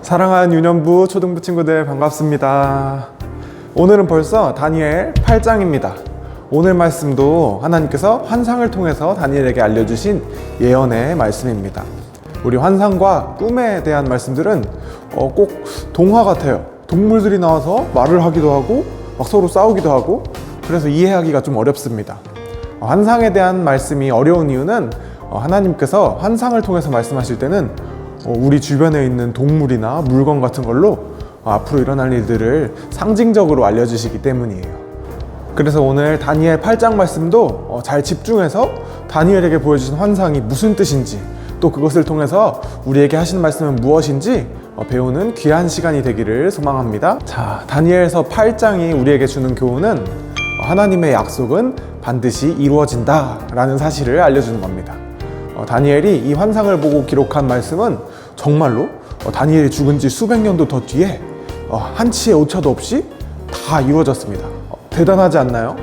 사랑하는 유년부 초등부 친구들 반갑습니다. 오늘은 벌써 다니엘 8장입니다. 오늘 말씀도 하나님께서 환상을 통해서 다니엘에게 알려주신 예언의 말씀입니다. 우리 환상과 꿈에 대한 말씀들은 꼭 동화 같아요. 동물들이 나와서 말을 하기도 하고 막 서로 싸우기도 하고, 그래서 이해하기가 좀 어렵습니다. 환상에 대한 말씀이 어려운 이유는 하나님께서 환상을 통해서 말씀하실 때는 우리 주변에 있는 동물이나 물건 같은 걸로 앞으로 일어날 일들을 상징적으로 알려주시기 때문이에요. 그래서 오늘 다니엘 8장 말씀도 잘 집중해서 다니엘에게 보여주신 환상이 무슨 뜻인지, 또 그것을 통해서 우리에게 하신 말씀은 무엇인지 배우는 귀한 시간이 되기를 소망합니다. 자, 다니엘서 8장이 우리에게 주는 교훈은 하나님의 약속은 반드시 이루어진다 라는 사실을 알려주는 겁니다. 다니엘이 이 환상을 보고 기록한 말씀은 정말로 다니엘이 죽은 지 수백 년도 더 뒤에 한치의 오차도 없이 다 이루어졌습니다. 대단하지 않나요?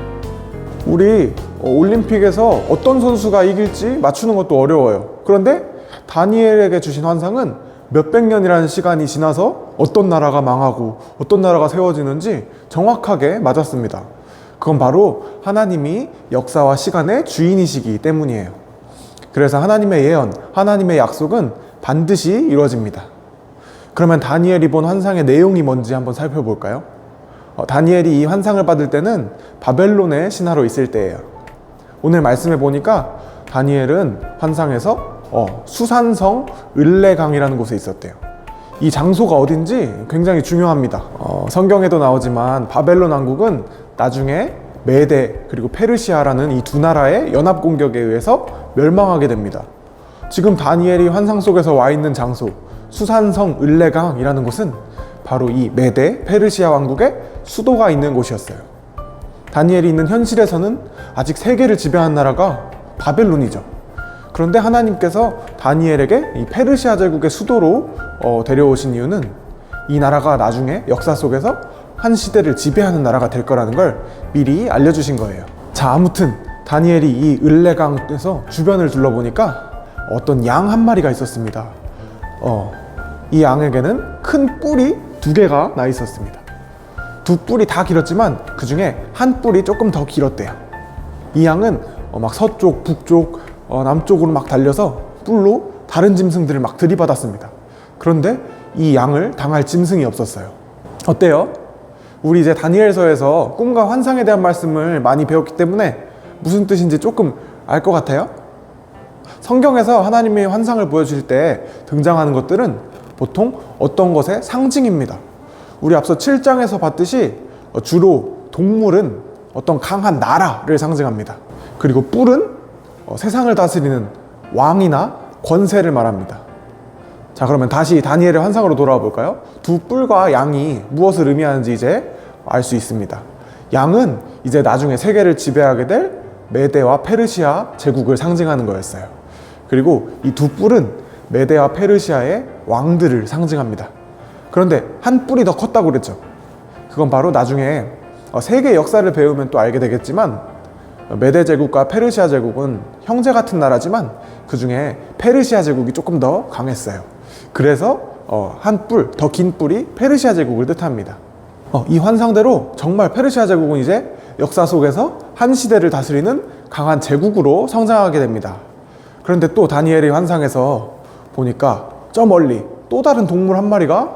우리 올림픽에서 어떤 선수가 이길지 맞추는 것도 어려워요. 그런데 다니엘에게 주신 환상은 몇백 년이라는 시간이 지나서 어떤 나라가 망하고 어떤 나라가 세워지는지 정확하게 맞았습니다. 그건 바로 하나님이 역사와 시간의 주인이시기 때문이에요. 그래서 하나님의 예언, 하나님의 약속은 반드시 이루어집니다. 그러면 다니엘이 본 환상의 내용이 뭔지 한번 살펴볼까요? 다니엘이 이 환상을 받을 때는 바벨론의 신하로 있을 때예요. 오늘 말씀해 보니까 다니엘은 환상에서 수산성 을레강이라는 곳에 있었대요. 이 장소가 어딘지 굉장히 중요합니다. 성경에도 나오지만 바벨론 왕국은 나중에 메데 그리고 페르시아라는 이 두 나라의 연합 공격에 의해서 멸망하게 됩니다. 지금 다니엘이 환상 속에서 와 있는 장소 수산성 을레강이라는 곳은 바로 이 메데 페르시아 왕국의 수도가 있는 곳이었어요. 다니엘이 있는 현실에서는 아직 세계를 지배한 나라가 바벨론이죠. 그런데 하나님께서 다니엘에게 이 페르시아 제국의 수도로 데려오신 이유는 이 나라가 나중에 역사 속에서 한 시대를 지배하는 나라가 될 거라는 걸 미리 알려주신 거예요. 자, 아무튼 다니엘이 이 을레강에서 주변을 둘러보니까 어떤 양 한 마리가 있었습니다. 이 양에게는 큰 뿔이 두 개가 나 있었습니다. 두 뿔이 다 길었지만 그 중에 한 뿔이 조금 더 길었대요. 이 양은 막 서쪽, 북쪽, 남쪽으로 막 달려서 뿔로 다른 짐승들을 막 들이받았습니다. 그런데 이 양을 당할 짐승이 없었어요. 어때요? 우리 이제 다니엘서에서 꿈과 환상에 대한 말씀을 많이 배웠기 때문에 무슨 뜻인지 조금 알 것 같아요? 성경에서 하나님이 환상을 보여주실 때 등장하는 것들은 보통 어떤 것의 상징입니다. 우리 앞서 7장에서 봤듯이 주로 동물은 어떤 강한 나라를 상징합니다. 그리고 뿔은 세상을 다스리는 왕이나 권세를 말합니다. 자, 그러면 다시 다니엘의 환상으로 돌아와 볼까요? 두 뿔과 양이 무엇을 의미하는지 이제 알 수 있습니다. 양은 이제 나중에 세계를 지배하게 될 메데와 페르시아 제국을 상징하는 거였어요. 그리고 이 두 뿔은 메데와 페르시아의 왕들을 상징합니다. 그런데 한 뿔이 더 컸다고 그랬죠. 그건 바로 나중에 세계 역사를 배우면 또 알게 되겠지만 메데 제국과 페르시아 제국은 형제 같은 나라지만 그 중에 페르시아 제국이 조금 더 강했어요. 그래서 한 뿔, 더 긴 뿔이 페르시아 제국을 뜻합니다. 이 환상대로 정말 페르시아 제국은 이제 역사 속에서 한 시대를 다스리는 강한 제국으로 성장하게 됩니다. 그런데 또 다니엘의 환상에서 보니까 저 멀리 또 다른 동물 한 마리가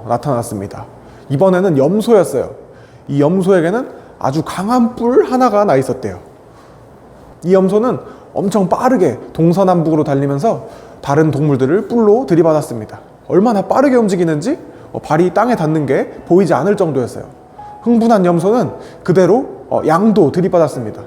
나타났습니다. 이번에는 염소였어요. 이 염소에게는 아주 강한 뿔 하나가 나 있었대요. 이 염소는 엄청 빠르게 동서남북으로 달리면서 다른 동물들을 뿔로 들이받았습니다. 얼마나 빠르게 움직이는지 발이 땅에 닿는 게 보이지 않을 정도였어요. 흥분한 염소는 그대로 양도 들이받았습니다.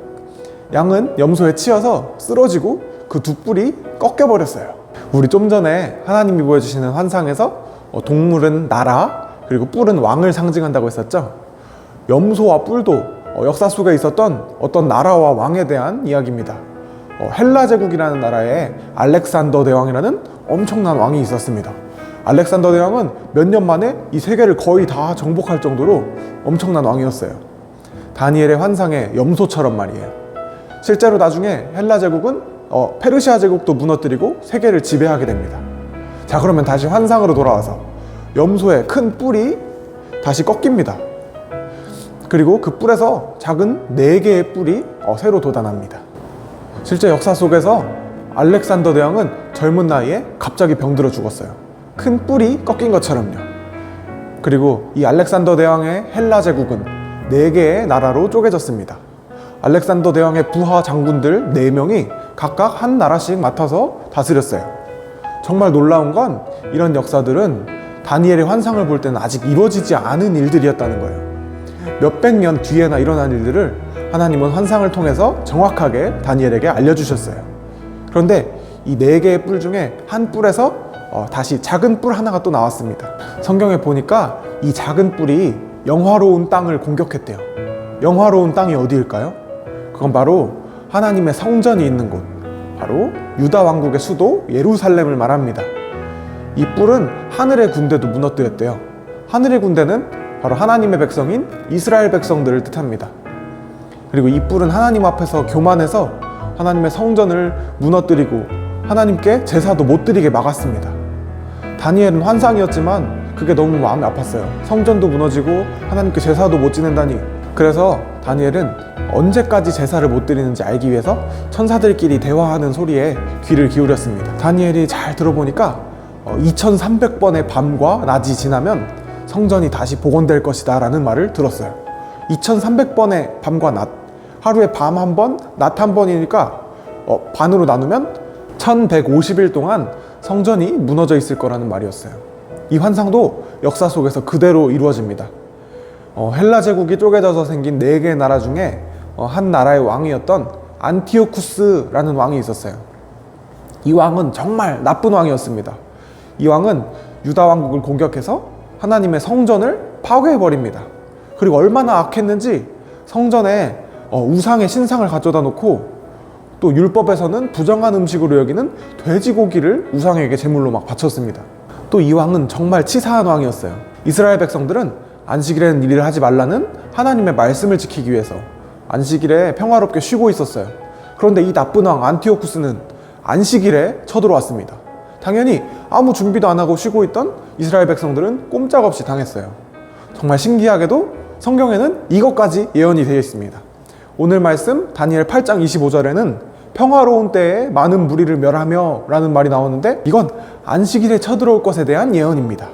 양은 염소에 치여서 쓰러지고 그 두 뿔이 꺾여버렸어요. 우리 좀 전에 하나님이 보여주시는 환상에서 동물은 나라, 그리고 뿔은 왕을 상징한다고 했었죠. 염소와 뿔도 역사 속에 있었던 어떤 나라와 왕에 대한 이야기입니다. 헬라 제국이라는 나라에 알렉산더 대왕이라는 엄청난 왕이 있었습니다. 알렉산더 대왕은 몇 년 만에 이 세계를 거의 다 정복할 정도로 엄청난 왕이었어요. 다니엘의 환상의 염소처럼 말이에요. 실제로 나중에 헬라 제국은 페르시아 제국도 무너뜨리고 세계를 지배하게 됩니다. 자, 그러면 다시 환상으로 돌아와서 염소의 큰 뿔이 다시 꺾입니다. 그리고 그 뿔에서 작은 4개의 뿔이 새로 돋아납니다. 실제 역사 속에서 알렉산더 대왕은 젊은 나이에 갑자기 병들어 죽었어요. 큰 뿔이 꺾인 것처럼요. 그리고 이 알렉산더 대왕의 헬라 제국은 4개의 나라로 쪼개졌습니다. 알렉산더 대왕의 부하 장군들 4명이 각각 한 나라씩 맡아서 다스렸어요. 정말 놀라운 건 이런 역사들은 다니엘의 환상을 볼 때는 아직 이루어지지 않은 일들이었다는 거예요. 몇백 년 뒤에나 일어난 일들을 하나님은 환상을 통해서 정확하게 다니엘에게 알려주셨어요. 그런데 이 4개의 뿔 중에 한 뿔에서 다시 작은 뿔 하나가 또 나왔습니다. 성경에 보니까 이 작은 뿔이 영화로운 땅을 공격했대요. 영화로운 땅이 어디일까요? 그건 바로 하나님의 성전이 있는 곳, 바로 유다 왕국의 수도 예루살렘을 말합니다. 이 뿔은 하늘의 군대도 무너뜨렸대요. 하늘의 군대는 바로 하나님의 백성인 이스라엘 백성들을 뜻합니다. 그리고 이 뿔은 하나님 앞에서 교만해서 하나님의 성전을 무너뜨리고 하나님께 제사도 못 드리게 막았습니다. 다니엘은 환상이었지만 그게 너무 마음이 아팠어요. 성전도 무너지고 하나님께 제사도 못 지낸다니. 그래서 다니엘은 언제까지 제사를 못 드리는지 알기 위해서 천사들끼리 대화하는 소리에 귀를 기울였습니다. 다니엘이 잘 들어보니까 2300번의 밤과 낮이 지나면 성전이 다시 복원될 것이다 라는 말을 들었어요. 2300번의 밤과 낮, 하루에 밤 한 번, 낮 한 번이니까 반으로 나누면 1150일 동안 성전이 무너져 있을 거라는 말이었어요. 이 환상도 역사 속에서 그대로 이루어집니다. 헬라 제국이 쪼개져서 생긴 4개의 나라 중에 한 나라의 왕이었던 안티오쿠스라는 왕이 있었어요. 이 왕은 정말 나쁜 왕이었습니다. 이 왕은 유다 왕국을 공격해서 하나님의 성전을 파괴해버립니다. 그리고 얼마나 악했는지 성전에 우상의 신상을 가져다 놓고 또 율법에서는 부정한 음식으로 여기는 돼지고기를 우상에게 제물로 막 바쳤습니다. 또 이 왕은 정말 치사한 왕이었어요. 이스라엘 백성들은 안식일에는 일을 하지 말라는 하나님의 말씀을 지키기 위해서 안식일에 평화롭게 쉬고 있었어요. 그런데 이 나쁜 왕 안티오쿠스는 안식일에 쳐들어왔습니다. 당연히 아무 준비도 안 하고 쉬고 있던 이스라엘 백성들은 꼼짝없이 당했어요. 정말 신기하게도 성경에는 이것까지 예언이 되어 있습니다. 오늘 말씀 다니엘 8장 25절에는 평화로운 때에 많은 무리를 멸하며 라는 말이 나오는데 이건 안식일에 쳐들어올 것에 대한 예언입니다.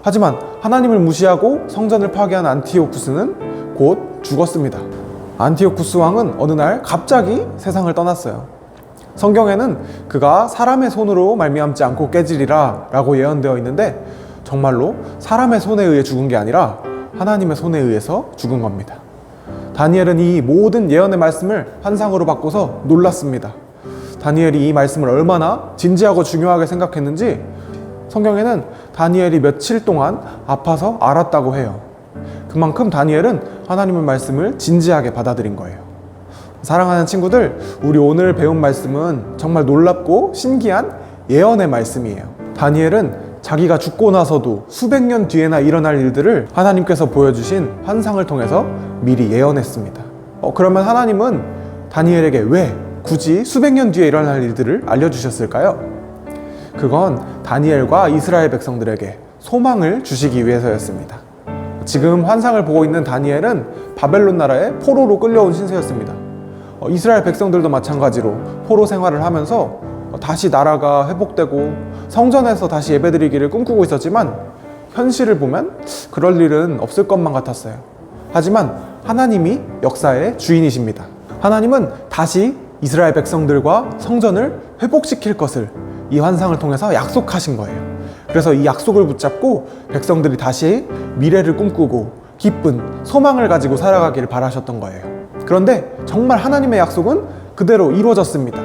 하지만 하나님을 무시하고 성전을 파괴한 안티오쿠스는 곧 죽었습니다. 안티오쿠스 왕은 어느 날 갑자기 세상을 떠났어요. 성경에는 그가 사람의 손으로 말미암지 않고 깨지리라 라고 예언되어 있는데 정말로 사람의 손에 의해 죽은 게 아니라 하나님의 손에 의해서 죽은 겁니다. 다니엘은 이 모든 예언의 말씀을 환상으로 바꿔서 놀랐습니다. 다니엘이 이 말씀을 얼마나 진지하고 중요하게 생각했는지 성경에는 다니엘이 며칠 동안 아파서 알았다고 해요. 그만큼 다니엘은 하나님의 말씀을 진지하게 받아들인 거예요. 사랑하는 친구들, 우리 오늘 배운 말씀은 정말 놀랍고 신기한 예언의 말씀이에요. 다니엘은 자기가 죽고 나서도 수백 년 뒤에나 일어날 일들을 하나님께서 보여주신 환상을 통해서 미리 예언했습니다. 그러면 하나님은 다니엘에게 왜 굳이 수백 년 뒤에 일어날 일들을 알려주셨을까요? 그건 다니엘과 이스라엘 백성들에게 소망을 주시기 위해서였습니다. 지금 환상을 보고 있는 다니엘은 바벨론 나라의 포로로 끌려온 신세였습니다. 이스라엘 백성들도 마찬가지로 포로 생활을 하면서 다시 나라가 회복되고 성전에서 다시 예배드리기를 꿈꾸고 있었지만 현실을 보면 그럴 일은 없을 것만 같았어요. 하지만 하나님이 역사의 주인이십니다. 하나님은 다시 이스라엘 백성들과 성전을 회복시킬 것을 이 환상을 통해서 약속하신 거예요. 그래서 이 약속을 붙잡고 백성들이 다시 미래를 꿈꾸고 기쁜 소망을 가지고 살아가기를 바라셨던 거예요. 그런데 정말 하나님의 약속은 그대로 이루어졌습니다.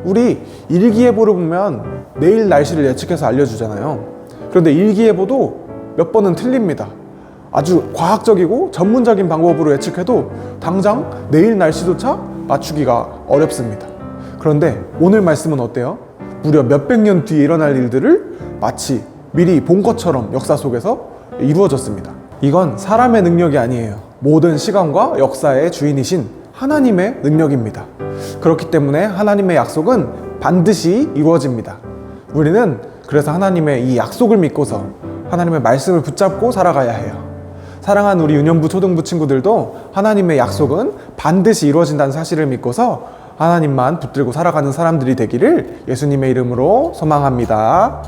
우리 일기예보를 보면 내일 날씨를 예측해서 알려주잖아요. 그런데 일기예보도 몇 번은 틀립니다. 아주 과학적이고 전문적인 방법으로 예측해도 당장 내일 날씨조차 맞추기가 어렵습니다. 그런데 오늘 말씀은 어때요? 무려 몇백 년 뒤에 일어날 일들을 마치 미리 본 것처럼 역사 속에서 이루어졌습니다. 이건 사람의 능력이 아니에요. 모든 시간과 역사의 주인이신 하나님의 능력입니다. 그렇기 때문에 하나님의 약속은 반드시 이루어집니다. 우리는 그래서 하나님의 이 약속을 믿고서 하나님의 말씀을 붙잡고 살아가야 해요. 사랑하는 우리 유년부 초등부 친구들도 하나님의 약속은 반드시 이루어진다는 사실을 믿고서 하나님만 붙들고 살아가는 사람들이 되기를 예수님의 이름으로 소망합니다.